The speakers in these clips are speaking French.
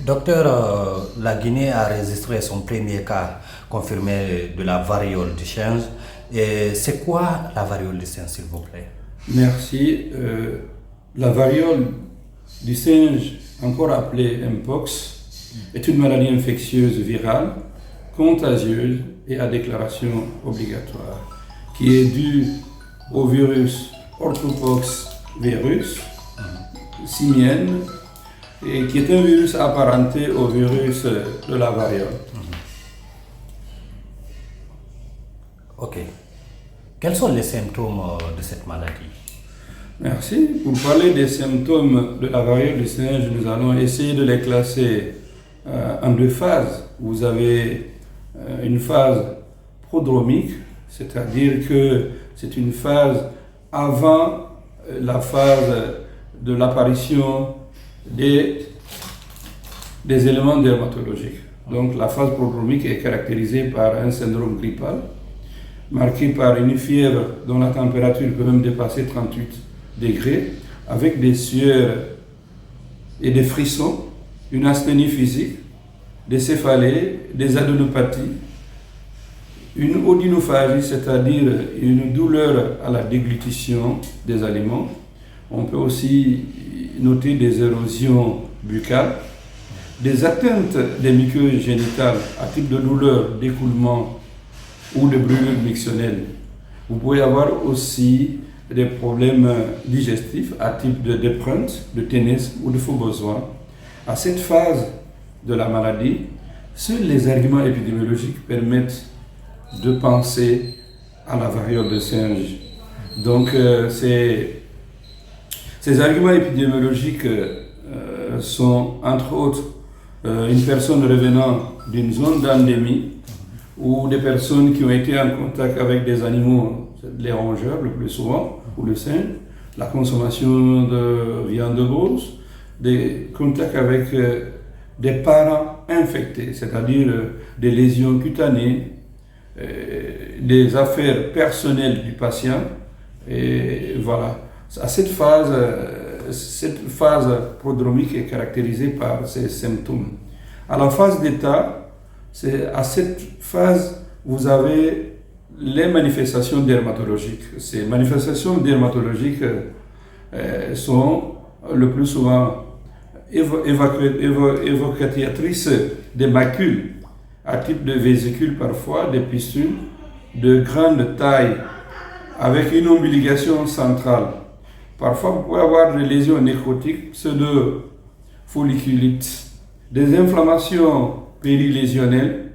Docteur, la Guinée a enregistré son premier cas confirmé de la variole du singe. Et c'est quoi la variole du singe, s'il vous plaît? Merci. La variole du singe, encore appelée Mpox, est une maladie infectieuse virale, contagieuse et à déclaration obligatoire, qui est due au virus Orthopox virus simienne, et qui est un virus apparenté au virus de la variole. Ok. Quels sont les symptômes de cette maladie? Merci. Pour parler des symptômes de la variole du singe, nous allons essayer de les classer en deux phases. Vous avez une phase prodromique, c'est-à-dire que c'est une phase avant la phase de l'apparition des éléments dermatologiques. Donc la phase prodromique est caractérisée par un syndrome grippal, marqué par une fièvre dont la température peut même dépasser 38 degrés, avec des sueurs et des frissons, une asthénie physique, des céphalées, des adénopathies, une odynophagie, c'est-à-dire une douleur à la déglutition des aliments. On peut aussi noter des érosions buccales, des atteintes des muqueuses génitales à type de douleur d'écoulement ou de brûlure mictionnelle. Vous pouvez avoir aussi des problèmes digestifs à type de d'épreinte, de ténès ou de faux besoin. À cette phase de la maladie, seuls les arguments épidémiologiques permettent de penser à la variole de singe. Donc ces arguments épidémiologiques sont entre autres une personne revenant d'une zone d'endémie ou des personnes qui ont été en contact avec des animaux, les rongeurs le plus souvent, ou le singe, la consommation de viande de brousse, des contacts avec des parents infectés, c'est-à-dire des lésions cutanées, des affaires personnelles du patient, et voilà. Cette phase prodromique est caractérisée par ces symptômes. À la phase d'état, à cette phase, vous avez les manifestations dermatologiques. Ces manifestations dermatologiques sont le plus souvent évocatrices des macules, à type de vésicules parfois, des pustules de grande taille, avec une ombiligation centrale. Parfois, vous pouvez avoir des lésions nécrotiques, pseudo-folliculites, des inflammations périlésionnelles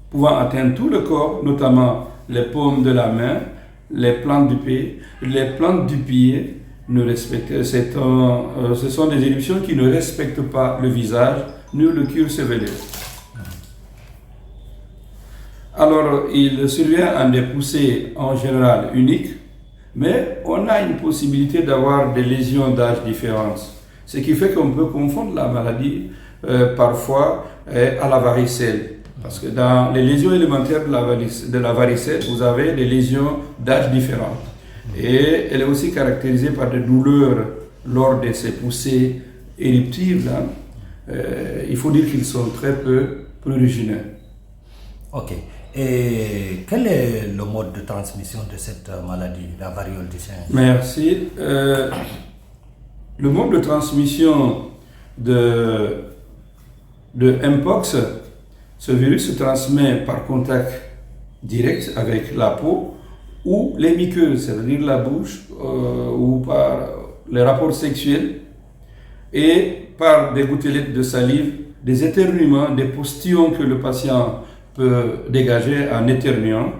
pouvant atteindre tout le corps, notamment les paumes de la main, les plantes du pied. Les plantes du pied ce sont des éruptions qui ne respectent pas le visage ni le cuir chevelu. Alors, il survient en des poussées en général uniques, mais on a une possibilité d'avoir des lésions d'âge différentes. Ce qui fait qu'on peut confondre la maladie parfois à la varicelle. Parce que dans les lésions élémentaires de la varicelle, vous avez des lésions d'âge différentes. Et elle est aussi caractérisée par des douleurs lors de ces poussées éruptives. Il faut dire qu'ils sont très peu prurigineux. Ok. Et quel est le mode de transmission de cette maladie, la variole du singe? Merci. Le mode de transmission de Mpox, ce virus se transmet par contact direct avec la peau ou les muqueuses, c'est-à-dire la bouche, ou par les rapports sexuels, et par des gouttelettes de salive, des éternuements, des postillons que le patient peut dégager en éternuant.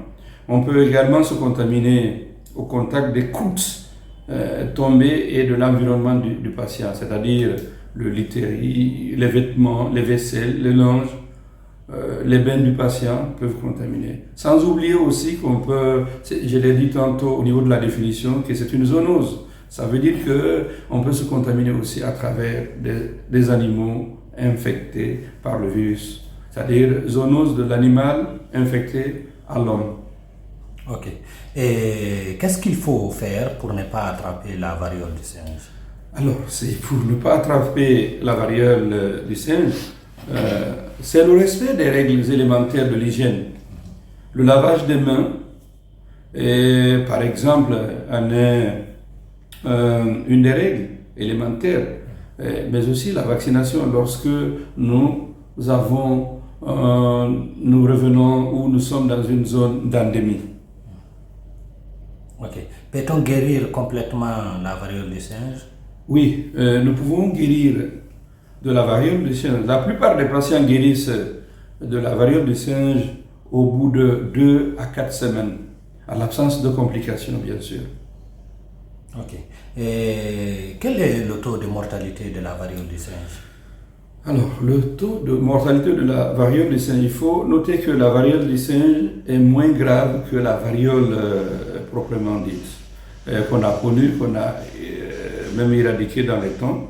On peut également se contaminer au contact des gouttes tombées et de l'environnement du patient, c'est-à-dire le literie, les vêtements, les vaisselles, les linges, les bains du patient peuvent contaminer. Sans oublier aussi qu'on peut, je l'ai dit tantôt au niveau de la définition, que c'est une zoonose. Ça veut dire qu'on peut se contaminer aussi à travers des animaux infectés par le virus. C'est-à-dire zoonose de l'animal infecté à l'homme. Ok. Et qu'est-ce qu'il faut faire pour ne pas attraper la variole du singe? Alors, c'est pour ne pas attraper la variole du singe, c'est le respect des règles élémentaires de l'hygiène. Le lavage des mains, et, par exemple, en est une des règles élémentaires, mais aussi la vaccination lorsque nous revenons ou nous sommes dans une zone d'endémie. Ok. Peut-on guérir complètement la variole du singe? Oui, nous pouvons guérir de la variole du singe. La plupart des patients guérissent de la variole du singe au bout de 2 à 4 semaines, à l'absence de complications, bien sûr. Ok. Et quel est le taux de mortalité de la variole du singe? Alors, le taux de mortalité de la variole du singe, il faut noter que la variole du singe est moins grave que la variole proprement dite, qu'on a connue, qu'on a même éradiquée dans les temps.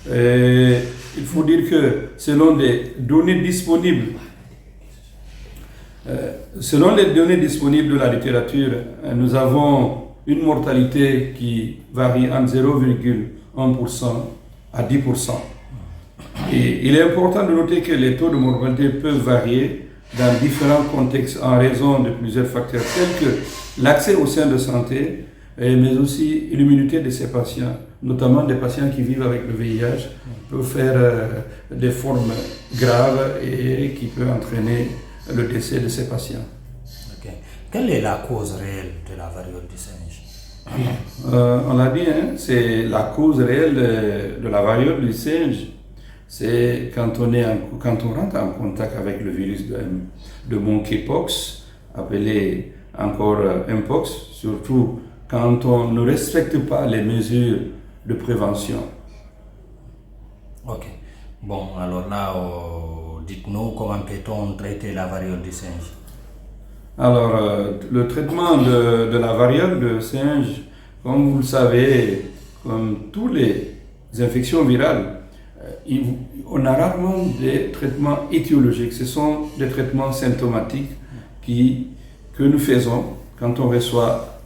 Il faut dire que selon les données disponibles, de la littérature, nous avons une mortalité qui varie entre 0,1% à 10%. Et il est important de noter que les taux de mortalité peuvent varier dans différents contextes en raison de plusieurs facteurs tels que l'accès aux soins de santé, mais aussi l'immunité de ces patients, notamment des patients qui vivent avec le VIH, peuvent faire des formes graves et qui peuvent entraîner le décès de ces patients. Okay. Quelle est la cause réelle de la variole du singe? On l'a dit, hein, c'est la cause réelle de la variole du singe. C'est quand on rentre en contact avec le virus de monkeypox, appelé encore mpox, surtout quand on ne respecte pas les mesures de prévention. Ok. Bon, alors là, dites-nous comment peut-on traiter la variole du singe? Alors, le traitement de la variole du singe, comme vous le savez, comme toutes les infections virales, on a rarement des traitements étiologiques. Ce sont des traitements symptomatiques que nous faisons quand on reçoit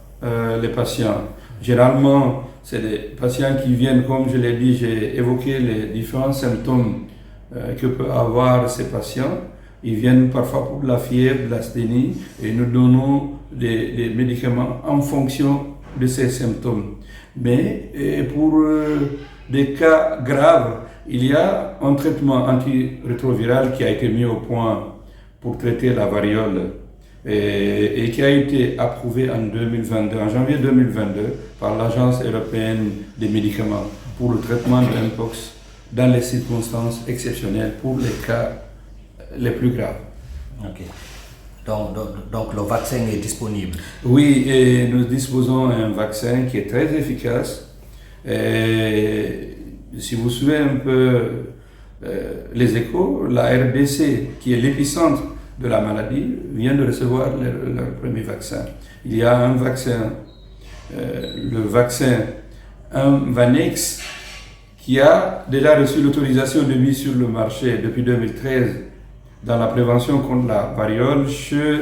les patients. Généralement, c'est des patients qui viennent, comme je l'ai dit, j'ai évoqué les différents symptômes que peuvent avoir ces patients. Ils viennent parfois pour de la fièvre, de l'asthénie, et nous donnons des médicaments en fonction de ces symptômes. Mais pour des cas graves, il y a un traitement antirétroviral qui a été mis au point pour traiter la variole et qui a été approuvé en janvier 2022, par l'Agence européenne des médicaments pour le traitement de mpox dans les circonstances exceptionnelles pour les cas les plus graves. Ok. Donc le vaccin est disponible? Oui, et nous disposons d'un vaccin qui est très efficace. Et si vous suivez un peu les échos, la RDC, qui est l'épicentre de la maladie, vient de recevoir leur premier vaccin. Il y a un vaccin, le vaccin Vanex, qui a déjà reçu l'autorisation de mise sur le marché depuis 2013 dans la prévention contre la variole chez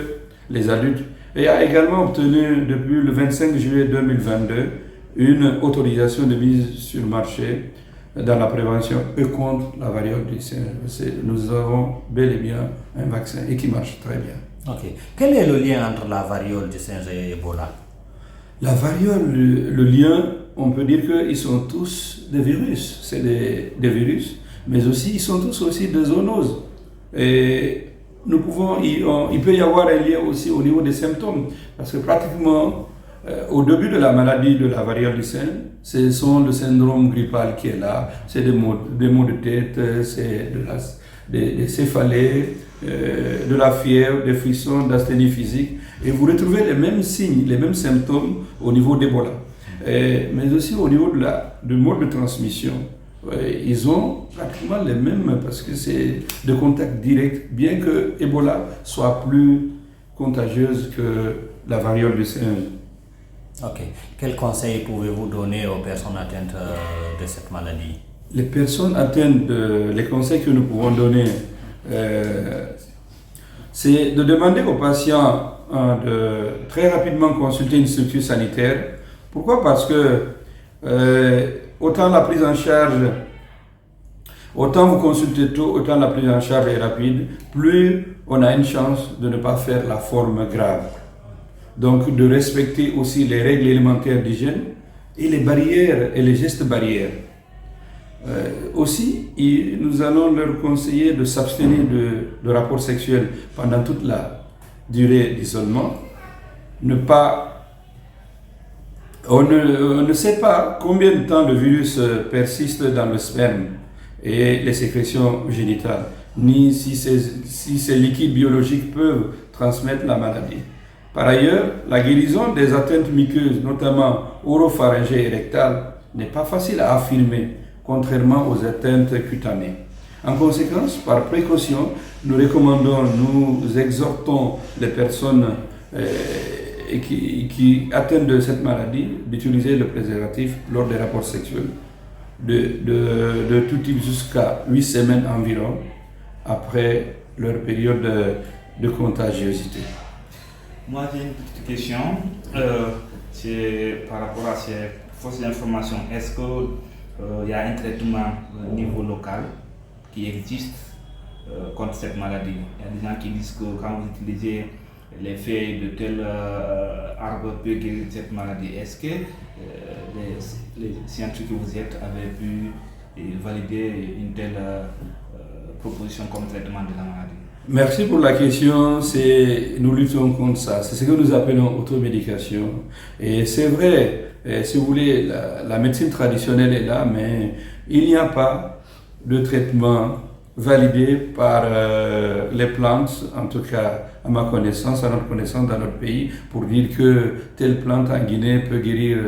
les adultes et a également obtenu depuis le 25 juillet 2022 une autorisation de mise sur le marché dans la prévention et contre la variole du singe. Nous avons bel et bien un vaccin et qui marche très bien. Ok. Quel est le lien entre la variole du singe et Ebola? La variole, le lien, on peut dire qu'ils sont tous des virus. C'est des virus, mais aussi ils sont tous aussi des zoonoses. Et il peut y avoir un lien aussi au niveau des symptômes, parce que pratiquement au début de la maladie de la variole du singe, ce sont le syndrome grippal qui est là, c'est des maux de tête, c'est des céphalées, de la fièvre, des frissons, d'asthénie physique, et vous retrouvez les mêmes signes, les mêmes symptômes au niveau d'Ebola, mais aussi au niveau du mode de transmission. Ils ont pratiquement les mêmes parce que c'est de contact direct, bien que Ebola soit plus contagieuse que la variole du singe. Ok. Quels conseils pouvez-vous donner aux personnes atteintes de cette maladie? Les personnes atteintes, les conseils que nous pouvons donner, c'est de demander aux patients de très rapidement consulter une structure sanitaire. Pourquoi? Parce que autant la prise en charge, autant vous consultez tôt, autant la prise en charge est rapide, plus on a une chance de ne pas faire la forme grave. Donc de respecter aussi les règles élémentaires d'hygiène et les barrières et les gestes barrières. Aussi, nous allons leur conseiller de s'abstenir de rapports sexuels pendant toute la durée d'isolement. On ne sait pas combien de temps le virus persiste dans le sperme et les sécrétions génitales, ni si ces liquides biologiques peuvent transmettre la maladie. Par ailleurs, la guérison des atteintes muqueuses, notamment oropharyngées et rectales, n'est pas facile à affirmer, contrairement aux atteintes cutanées. En conséquence, par précaution, nous exhortons les personnes qui atteignent de cette maladie d'utiliser le préservatif lors des rapports sexuels de tout type jusqu'à 8 semaines environ après leur période de contagiosité. Moi, j'ai une petite question. C'est par rapport à ces fausses informations. Est-ce qu'il y a un traitement au niveau local qui existe contre cette maladie? Il y a des gens qui disent que quand vous utilisez les feuilles de tel arbre peut guérir cette maladie. Est-ce que les scientifiques que vous êtes avaient pu valider une telle proposition comme traitement de la maladie? Merci pour la question. Nous luttons contre ça. C'est ce que nous appelons automédication. Et c'est vrai, si vous voulez, la médecine traditionnelle est là, mais il n'y a pas de traitement validé par les plantes, en tout cas à ma connaissance, à notre connaissance dans notre pays, pour dire que telle plante en Guinée peut guérir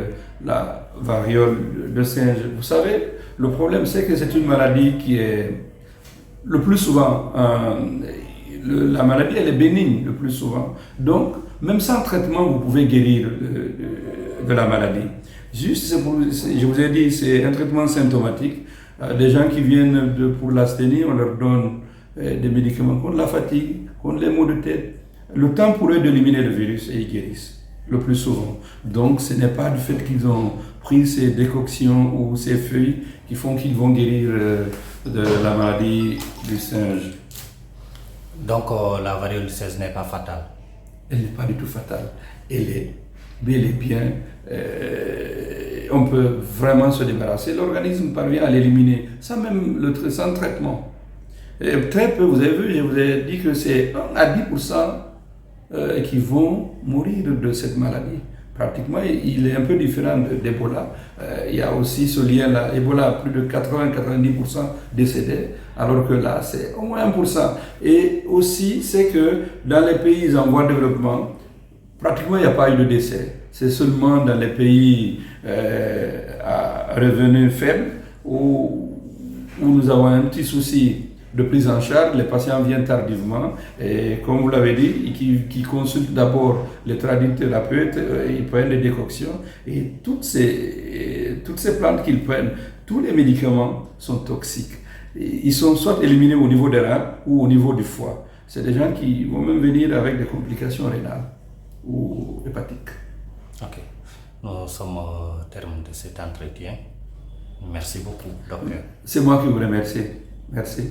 la variole de singe. Vous savez, le problème c'est que c'est une maladie qui est le plus souvent, la maladie elle est bénigne le plus souvent. Donc, même sans traitement, vous pouvez guérir de la maladie. Juste, je vous ai dit, c'est un traitement symptomatique. Des gens qui viennent pour l'asthénie, on leur donne des médicaments contre la fatigue, contre les maux de tête. Le temps pour eux d'éliminer le virus et ils guérissent le plus souvent. Donc ce n'est pas du fait qu'ils ont pris ces décoctions ou ces feuilles qui font qu'ils vont guérir de la maladie du singe. Donc la variole du singe n'est pas fatale? Elle n'est pas du tout fatale. Elle est bel et bien... on peut vraiment se débarrasser. L'organisme parvient à l'éliminer sans traitement. Et très peu, vous avez vu, je vous ai dit que c'est 1 à 10% qui vont mourir de cette maladie. Pratiquement, il est un peu différent d'Ebola. Il y a aussi ce lien-là. Ebola a plus de 80-90% décédés, alors que là, c'est au moins 1%. Et aussi, c'est que dans les pays en voie de développement, pratiquement, il n'y a pas eu de décès. C'est seulement dans les pays à revenus faibles où nous avons un petit souci de prise en charge. Les patients viennent tardivement et comme vous l'avez dit, qui consultent d'abord les tradithérapeutes, ils prennent des décoctions et toutes ces plantes qu'ils prennent, tous les médicaments sont toxiques. Ils sont soit éliminés au niveau des reins ou au niveau du foie. C'est des gens qui vont même venir avec des complications rénales ou hépatiques. Ok, nous sommes au terme de cet entretien. Merci beaucoup, docteur. C'est moi qui vous remercie. Merci.